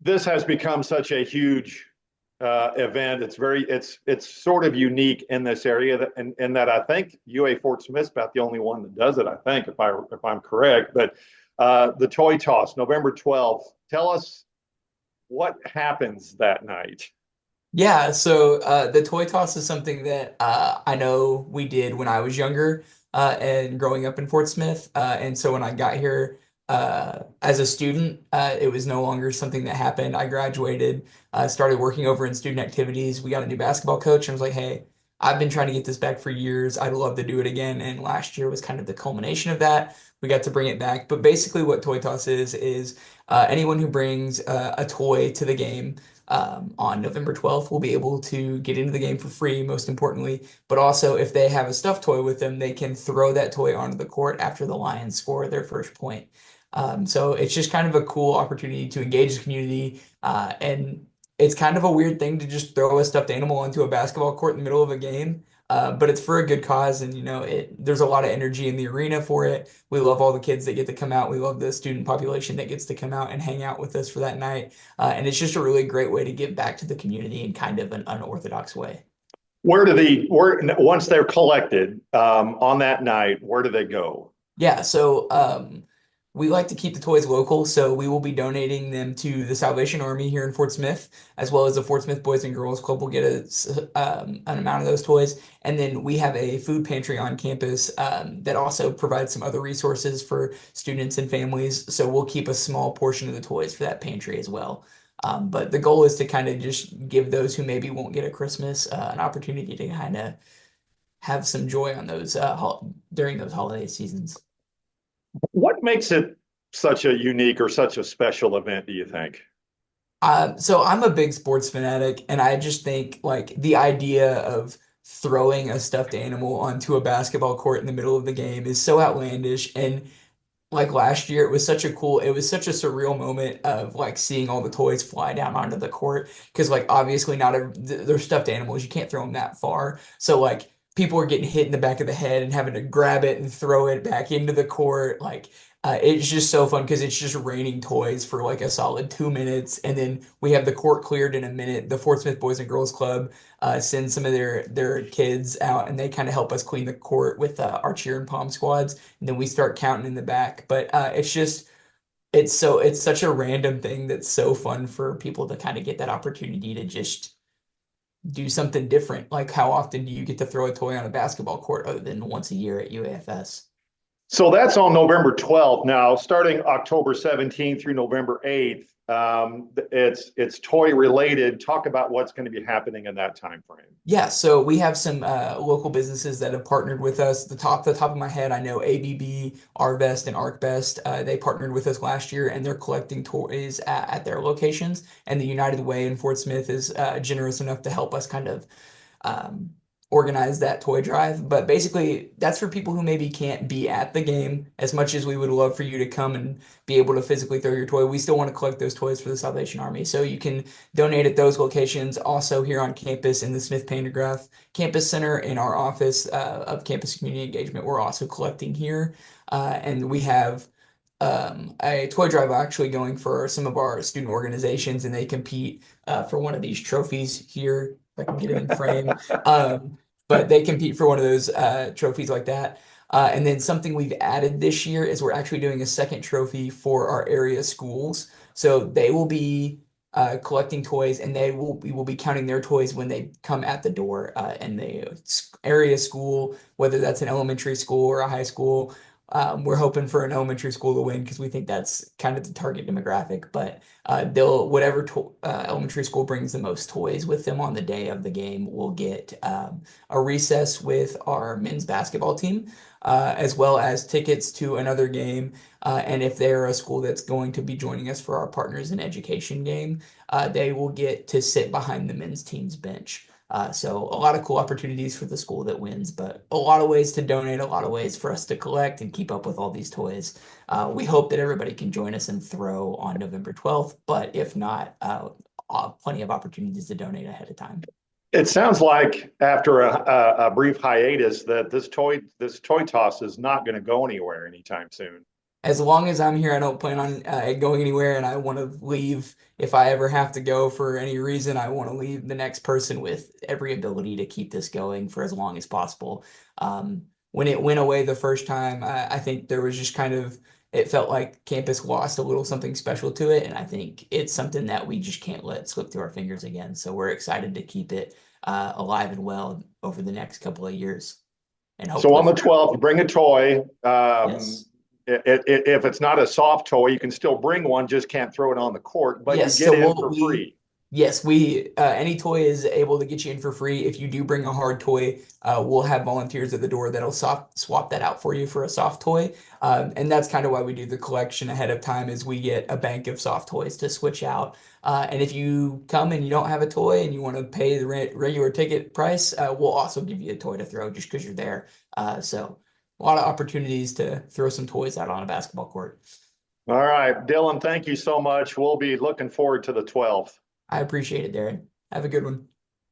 this has become such a huge event. It's sort of unique in this area in that I think UA Fort Smith's about the only one that does it. I think if I'm correct, but the toy toss, November 12th. Tell us what happens that night. Yeah, so the toy toss is something that I know we did when I was younger and growing up in Fort Smith. And so when I got here as a student, it was no longer something that happened. I graduated, started working over in student activities. We got a new basketball coach, and I was like, hey, I've been trying to get this back for years. I'd love to do it again. And last year was kind of the culmination of that. We got to bring it back. But basically, what Toy Toss is anyone who brings a toy to the game on November 12th will be able to get into the game for free, most importantly. But also, if they have a stuffed toy with them, they can throw that toy onto the court after the Lions score their first point. So it's just kind of a cool opportunity to engage the community. And it's kind of a weird thing to just throw a stuffed animal onto a basketball court in the middle of a game. But it's for a good cause, and there's a lot of energy in the arena for it. We love all the kids that get to come out. We love the student population that gets to come out and hang out with us for that night. And it's just a really great way to give back to the community in kind of an unorthodox way. Where once they're collected on that night, where do they go? Yeah, so we like to keep the toys local, so we will be donating them to the Salvation Army here in Fort Smith, as well as the Fort Smith Boys and Girls Club will get an amount of those toys. And then we have a food pantry on campus that also provides some other resources for students and families. So we'll keep a small portion of the toys for that pantry as well. But the goal is to kind of just give those who maybe won't get a Christmas an opportunity to kind of have some joy on those during those holiday seasons. What makes it such a unique or such a special event, do you think? So I'm a big sports fanatic, and I just think like the idea of throwing a stuffed animal onto a basketball court in the middle of the game is so outlandish. And like last year, it was such a surreal moment of like seeing all the toys fly down onto the court. Because like obviously not they're stuffed animals, you can't throw them that far. So like people are getting hit in the back of the head and having to grab it and throw it back into the court. Like it's just so fun because it's just raining toys for like a solid 2 minutes, and then we have the court cleared in a minute. The Fort Smith Boys and Girls Club sends some of their kids out, and they kind of help us clean the court with our cheer and pom squads, and then we start counting in the back. But it's such a random thing that's so fun for people to kind of get that opportunity to just do something different. Like how often do you get to throw a toy on a basketball court other than once a year at UAFS? So that's on November 12th. Now, starting October 17th through November 8th, it's toy related. Talk about what's going to be happening in that time frame. Yeah, so we have some local businesses that have partnered with us. The top of my head, I know ABB, Arvest, and ArcBest. They partnered with us last year, and they're collecting toys at their locations. And the United Way in Fort Smith is generous enough to help us kind of um, organize that toy drive. But basically, that's for people who maybe can't be at the game as much as we would love for you to come and be able to physically throw your toy. We still want to collect those toys for the Salvation Army. So you can donate at those locations. Also here on campus in the Smith Pandergraft Campus Center in our office of campus community engagement, we're also collecting here. And we have a toy drive actually going for some of our student organizations, and they compete for one of these trophies here. If I can get it in frame. But they compete for one of those trophies like that. And then something we've added this year is we're actually doing a second trophy for our area schools. So they will be collecting toys, and we will be counting their toys when they come at the door in the area school, whether that's an elementary school or a high school. We're hoping for an elementary school to win because we think that's kind of the target demographic. But they'll whatever elementary school brings the most toys with them on the day of the game will get a recess with our men's basketball team, as well as tickets to another game. And if they're a school that's going to be joining us for our Partners in Education game, they will get to sit behind the men's team's bench. So a lot of cool opportunities for the school that wins, but a lot of ways to donate, a lot of ways for us to collect and keep up with all these toys. We hope that everybody can join us and throw on November 12th, but if not, plenty of opportunities to donate ahead of time. It sounds like after a brief hiatus that this toy toss is not going to go anywhere anytime soon. As long as I'm here, I don't plan on going anywhere, and I want to leave. If I ever have to go for any reason, I want to leave the next person with every ability to keep this going for as long as possible. When it went away the first time, I think there was just kind of, it felt like campus lost a little something special to it, and I think it's something that we just can't let slip through our fingers again. So we're excited to keep it alive and well over the next couple of years, and So hopefully, on the 12th, bring a toy. yes. If it's not a soft toy, you can still bring one, just can't throw it on the court, but you Yes, get so in we'll for we free. yes, we any toy is able to get you in for free. If you do bring a hard toy, we'll have volunteers at the door that'll swap that out for you for a soft toy. And that's kind of why we do the collection ahead of time is we get a bank of soft toys to switch out. And if you come and you don't have a toy and you want to pay the regular ticket price, we'll also give you a toy to throw just because you're there. So a lot of opportunities to throw some toys out on a basketball court. All right, Dylan, thank you so much. We'll be looking forward to the 12th. I appreciate it, Darren. Have a good one.